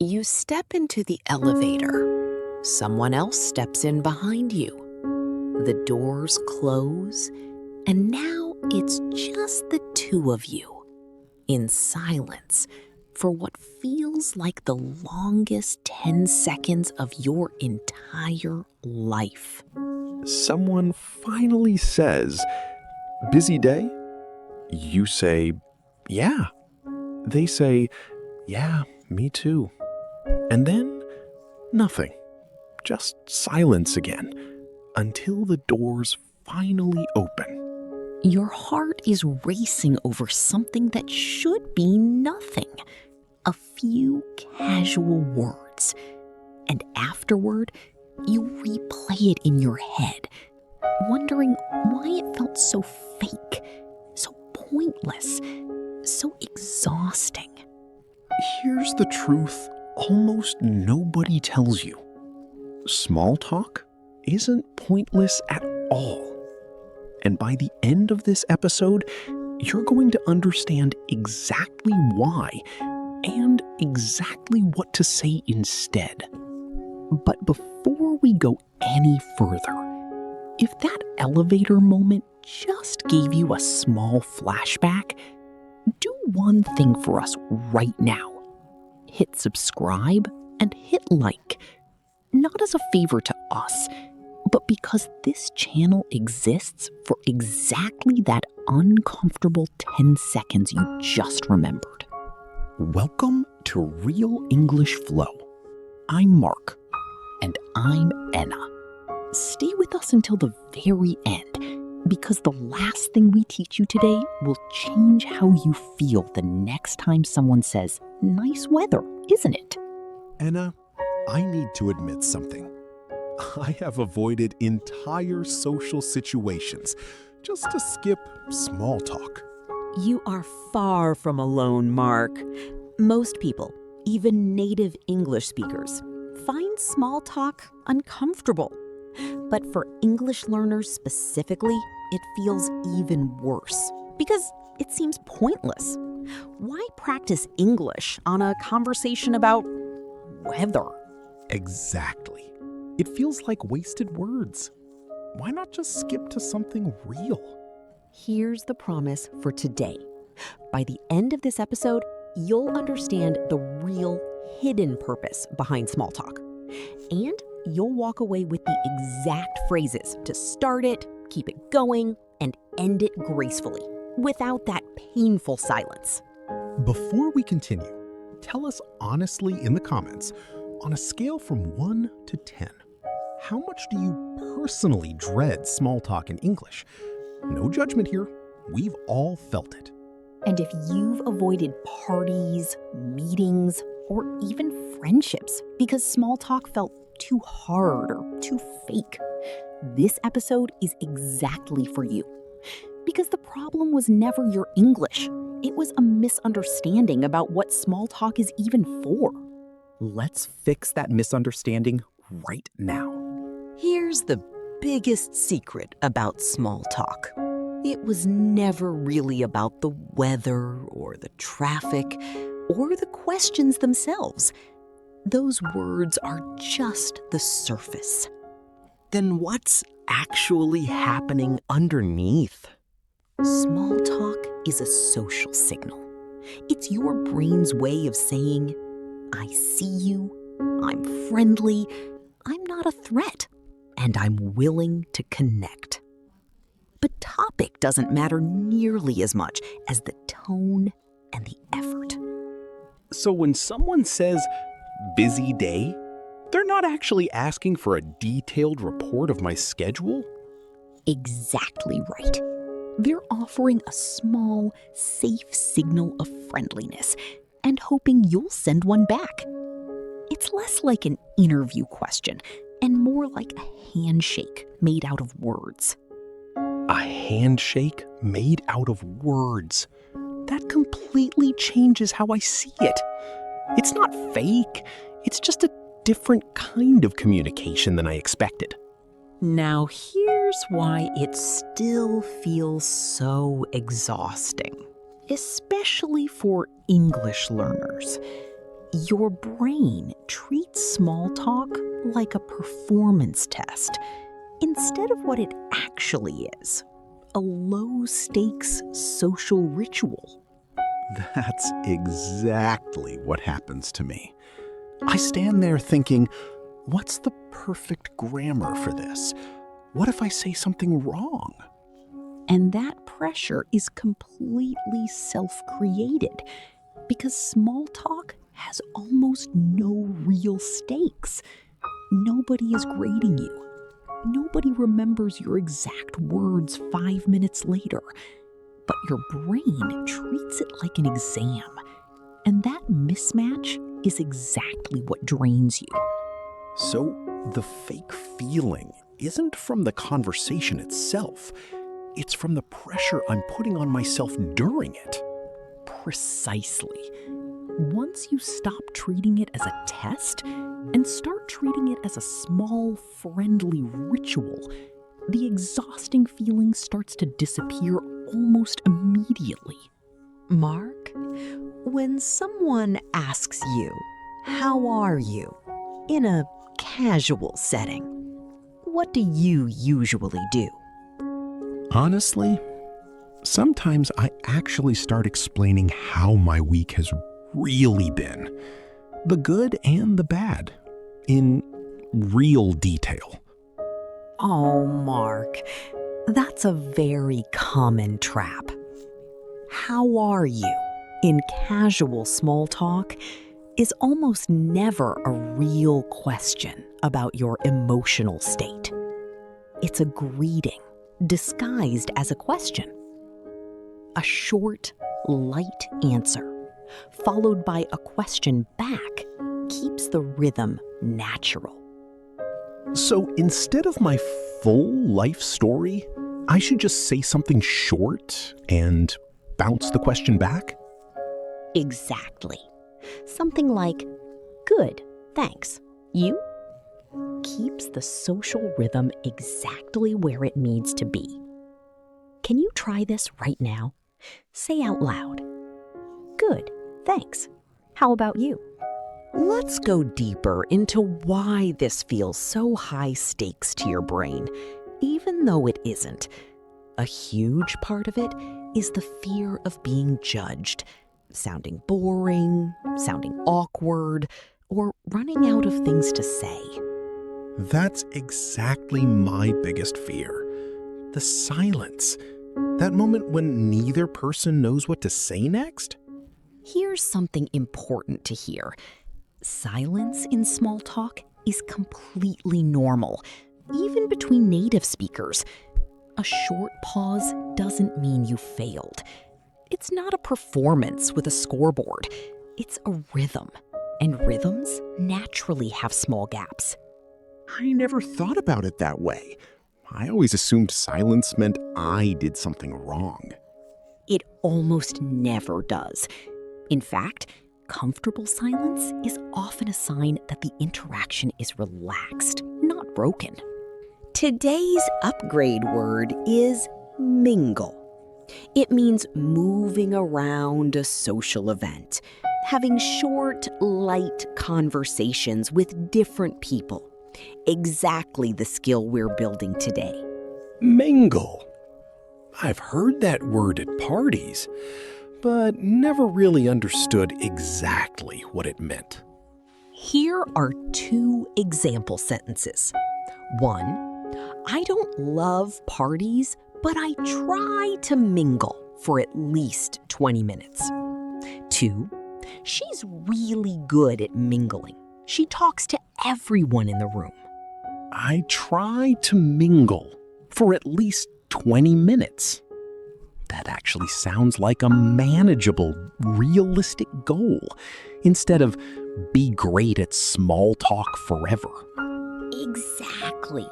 You step into the elevator. Someone else steps in behind you. The doors close, and now it's just the two of you, in silence, for what feels like the longest 10 seconds of your entire life. Someone finally says, "Busy day?" You say, "Yeah." They say, "Yeah, me too." And then, nothing. Just silence again, until the doors finally open. Your heart is racing over something that should be nothing. A few casual words. And afterward, you replay it in your head, wondering why it felt so fake, so pointless, so exhausting. Here's the truth almost nobody tells you. Small talk isn't pointless at all. And by the end of this episode, you're going to understand exactly why and exactly what to say instead. But before we go any further, if that elevator moment just gave you a small flashback, do one thing for us right now. Hit subscribe and hit like. Not as a favor to us, but because this channel exists for exactly that uncomfortable 10 seconds you just remembered. Welcome to Real English Flow. I'm Mark. And I'm Enna. Stay with us until the very end, because the last thing we teach you today will change how you feel the next time someone says, "Nice weather, isn't it?" Enna, I need to admit something. I have avoided entire social situations just to skip small talk. You are far from alone, Mark. Most people, even native English speakers, find small talk uncomfortable. But for English learners specifically, it feels even worse because it seems pointless. Why practice English on a conversation about weather? Exactly. It feels like wasted words. Why not just skip to something real? Here's the promise for today. By the end of this episode, you'll understand the real hidden purpose behind small talk. And you'll walk away with the exact phrases to start it, keep it going, and end it gracefully, without that painful silence. Before we continue, tell us honestly in the comments, on a scale from 1 to 10, how much do you personally dread small talk in English? No judgment here. We've all felt it. And if you've avoided parties, meetings, or even friendships because small talk felt too hard or too fake, this episode is exactly for you. Because the problem was never your English. It was a misunderstanding about what small talk is even for. Let's fix that misunderstanding right now. Here's the biggest secret about small talk. It was never really about the weather or the traffic or the questions themselves. Those words are just the surface. Then what's actually happening underneath? Small talk is a social signal. It's your brain's way of saying, "I see you, I'm friendly, I'm not a threat, and I'm willing to connect." But topic doesn't matter nearly as much as the tone and the effort. So when someone says, "busy day," they're not actually asking for a detailed report of my schedule? Exactly right. They're offering a small, safe signal of friendliness and hoping you'll send one back. It's less like an interview question and more like a handshake made out of words. A handshake made out of words. That completely changes how I see it. It's not fake. It's just a different kind of communication than I expected. Now here's why it still feels so exhausting, especially for English learners. Your brain treats small talk like a performance test instead of what it actually is, a low-stakes social ritual. That's exactly what happens to me. I stand there thinking, what's the perfect grammar for this? What if I say something wrong? And that pressure is completely self-created because small talk has almost no real stakes. Nobody is grading you. Nobody remembers your exact words 5 minutes later. But your brain treats it like an exam. And that mismatch is exactly what drains you. So the fake feeling isn't from the conversation itself. It's from the pressure I'm putting on myself during it. Precisely. Once you stop treating it as a test and start treating it as a small, friendly ritual, the exhausting feeling starts to disappear almost immediately. Mark, when someone asks you, "How are you?" in a casual setting, what do you usually do? Honestly, sometimes I actually start explaining how my week has really been. The good and the bad, in real detail. Oh, Mark, that's a very common trap. How are you in casual small talk is almost never a real question about your emotional state. It's a greeting disguised as a question. A short, light answer, followed by a question back, keeps the rhythm natural. So instead of my full life story, I should just say something short and bounce the question back? Exactly. Something like, "Good, thanks. You?" keeps the social rhythm exactly where it needs to be. Can you try this right now? Say out loud, "Good, thanks. How about you?" Let's go deeper into why this feels so high stakes to your brain, even though it isn't. A huge part of it is the fear of being judged, sounding boring, sounding awkward, or running out of things to say. That's exactly my biggest fear. The silence. That moment when neither person knows what to say next? Here's something important to hear. Silence in small talk is completely normal, even between native speakers. A short pause doesn't mean you failed. It's not a performance with a scoreboard. It's a rhythm, and rhythms naturally have small gaps. I never thought about it that way. I always assumed silence meant I did something wrong. It almost never does. In fact, comfortable silence is often a sign that the interaction is relaxed, not broken. Today's upgrade word is mingle. It means moving around a social event, having short, light conversations with different people. Exactly the skill we're building today. Mingle. I've heard that word at parties, but never really understood exactly what it meant. Here are 2 example sentences. 1, I don't love parties, but I try to mingle for at least 20 minutes. 2, she's really good at mingling. She talks to everyone in the room. I try to mingle for at least 20 minutes. That actually sounds like a manageable, realistic goal instead of be great at small talk forever. Exactly.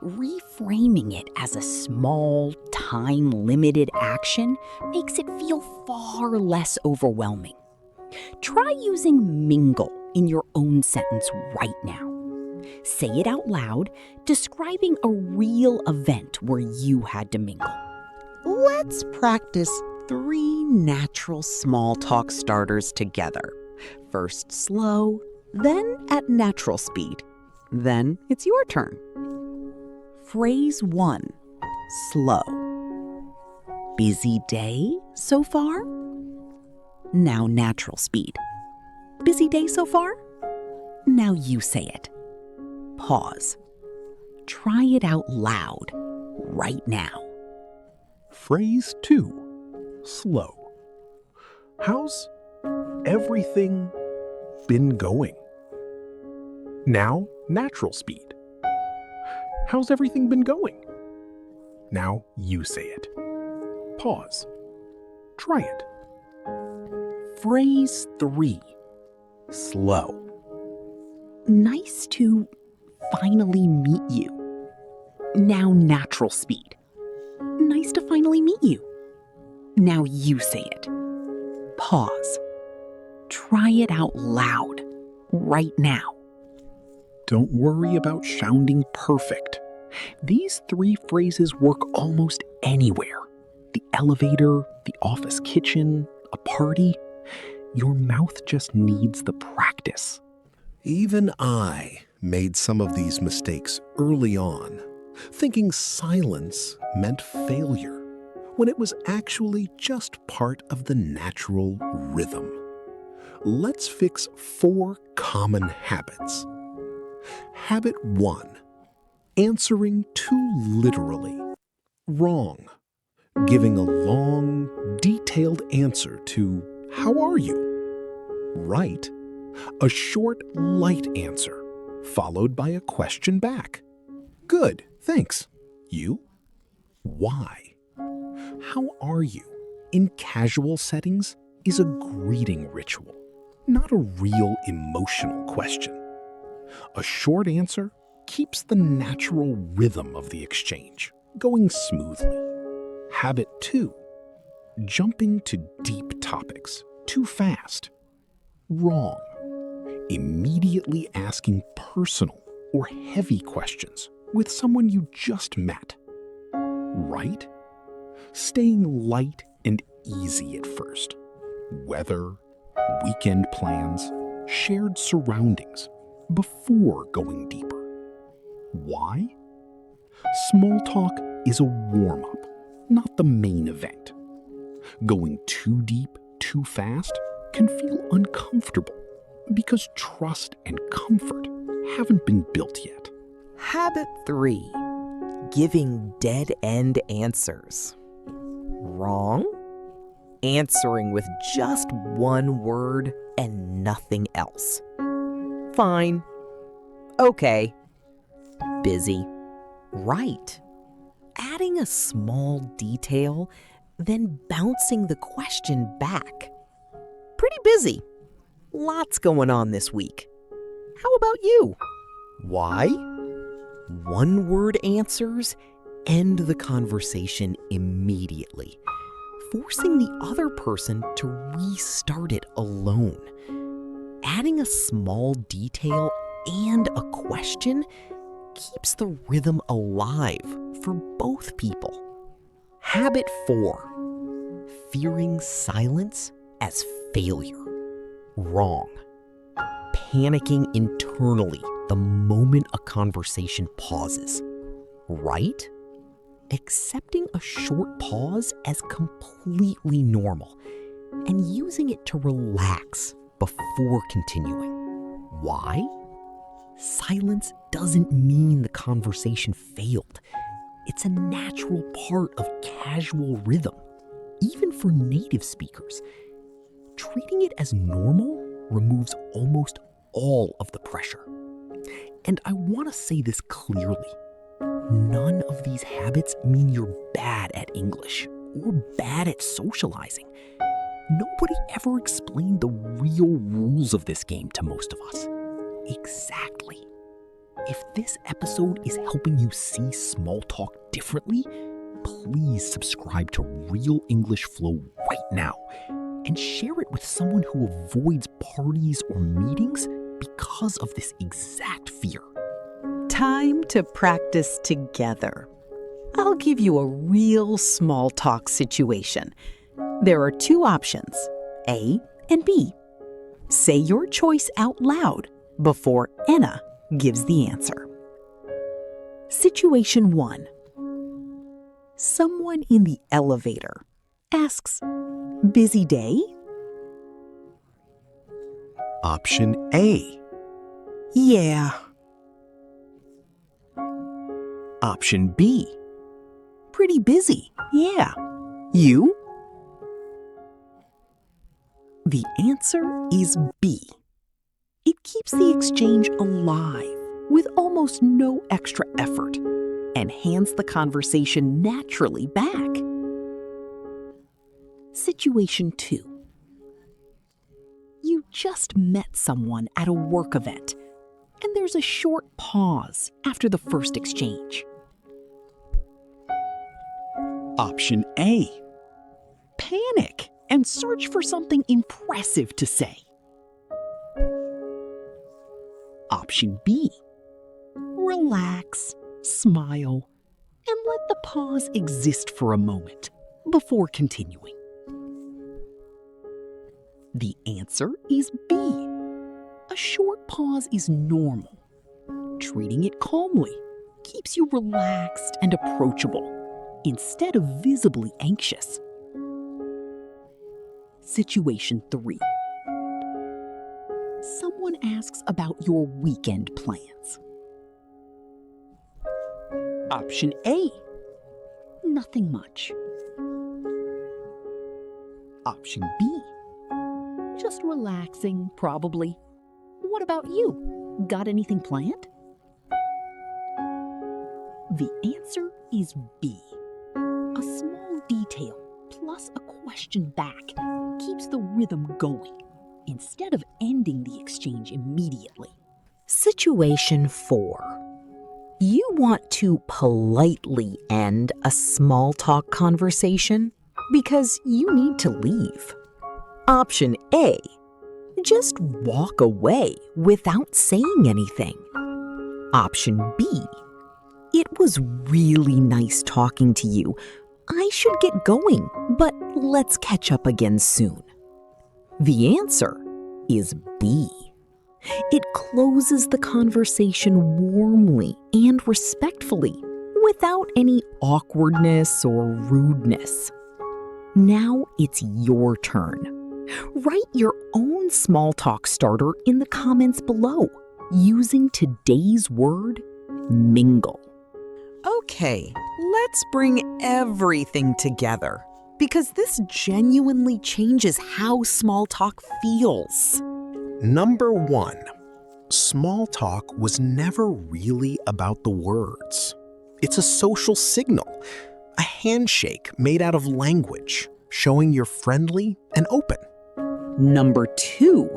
Reframing it as a small, time-limited action makes it feel far less overwhelming. Try using mingle in your own sentence right now. Say it out loud, describing a real event where you had to mingle. Let's practice 3 natural small talk starters together. First slow, then at natural speed. Then it's your turn. Phrase 1. Slow. Busy day so far? Now natural speed. Busy day so far? Now you say it. Pause. Try it out loud right now. Phrase 2. Slow. How's everything been going? Now, natural speed. How's everything been going? Now you say it. Pause. Try it. Phrase 3. Slow. Nice to finally meet you. Now natural speed. Nice to finally meet you. Now you say it. Pause. Try it out loud right now. Don't worry about sounding perfect. These 3 phrases work almost anywhere. The elevator, the office kitchen, a party. Your mouth just needs the practice. Even I made some of these mistakes early on, thinking silence meant failure, when it was actually just part of the natural rhythm. Let's fix 4 common habits. Habit 1. Answering too literally. Wrong. Giving a long, detailed answer to, "How are you?" Right. A short, light answer, followed by a question back. "Good, thanks. You?" Why? "How are you?" in casual settings is a greeting ritual, not a real emotional question. A short answer keeps the natural rhythm of the exchange going smoothly. Habit 2. Jumping to deep topics too fast. Wrong. Immediately asking personal or heavy questions with someone you just met. Right? Staying light and easy at first. Weather, weekend plans, shared surroundings before going deeper. Why? Small talk is a warm-up, not the main event. Going too deep, too fast can feel uncomfortable because trust and comfort haven't been built yet. Habit 3. Giving dead-end answers. Wrong. Answering with just one word and nothing else. Fine. Okay. Busy. Right. Adding a small detail, then bouncing the question back. Pretty busy. Lots going on this week. How about you? Why? One-word answers end the conversation immediately, forcing the other person to restart it alone. Adding a small detail and a question keeps the rhythm alive for both people. Habit 4. Fearing silence as failure. Wrong. Panicking internally the moment a conversation pauses. Right? Accepting a short pause as completely normal and using it to relax before continuing. Why? Silence doesn't mean the conversation failed. It's a natural part of casual rhythm, even for native speakers. Treating it as normal removes almost all of the pressure. And I want to say this clearly. None of these habits mean you're bad at English or bad at socializing. Nobody ever explained the real rules of this game to most of us. Exactly. If this episode is helping you see small talk differently, please subscribe to Real English Flow right now and share it with someone who avoids parties or meetings because of this exact fear. Time to practice together. I'll give you a real small talk situation. There are 2 options, A and B. Say your choice out loud before Enna gives the answer. Situation 1. Someone in the elevator asks, "Busy day?" Option A. Yeah. Option B. Pretty busy. Yeah. You? The answer is B. It keeps the exchange alive with almost no extra effort and hands the conversation naturally back. Situation 2. You just met someone at a work event, and there's a short pause after the first exchange. Option A. Panic and search for something impressive to say. Option B. Relax, smile, and let the pause exist for a moment before continuing. The answer is B. A short pause is normal. Treating it calmly keeps you relaxed and approachable instead of visibly anxious. Situation 3. Someone asks about your weekend plans. Option A. Nothing much. Option B. Just relaxing, probably. What about you? Got anything planned? The answer is B. A small detail plus a question back keeps the rhythm going instead of ending the exchange immediately. Situation 4. You want to politely end a small talk conversation because you need to leave. Option A. Just walk away without saying anything. Option B. It was really nice talking to you. I should get going, but let's catch up again soon. The answer is B. It closes the conversation warmly and respectfully without any awkwardness or rudeness. Now it's your turn. Write your own small talk starter in the comments below using today's word, mingle. Okay, let's bring everything together because this genuinely changes how small talk feels. Number 1. Small talk was never really about the words. It's a social signal, a handshake made out of language, showing you're friendly and open. Number 2,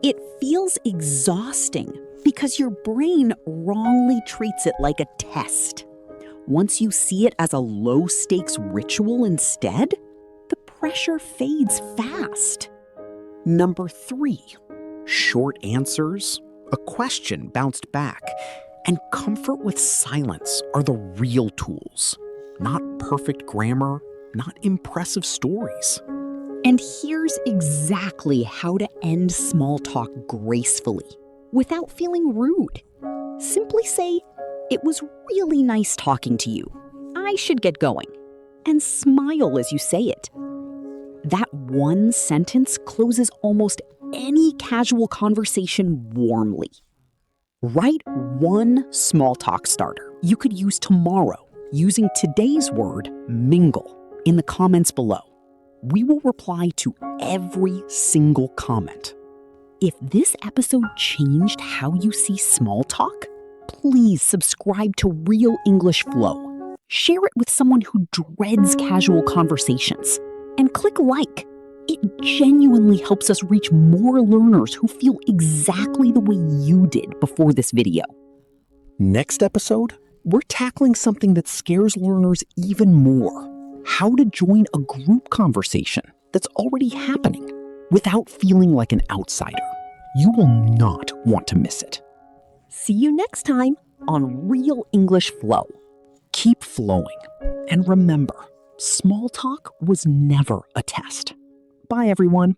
it feels exhausting because your brain wrongly treats it like a test. Once you see it as a low-stakes ritual instead, the pressure fades fast. Number 3. Short answers, a question bounced back, and comfort with silence are the real tools. Not perfect grammar, not impressive stories. And here's exactly how to end small talk gracefully, without feeling rude. Simply say, "It was really nice talking to you. I should get going." And smile as you say it. That one sentence closes almost any casual conversation warmly. Write one small talk starter you could use tomorrow using today's word, mingle, in the comments below. We will reply to every single comment. If this episode changed how you see small talk, please subscribe to Real English Flow. Share it with someone who dreads casual conversations. And click like. It genuinely helps us reach more learners who feel exactly the way you did before this video. Next episode, we're tackling something that scares learners even more. How to join a group conversation that's already happening without feeling like an outsider. You will not want to miss it. See you next time on Real English Flow. Keep flowing. And remember, small talk was never a test. Bye, everyone.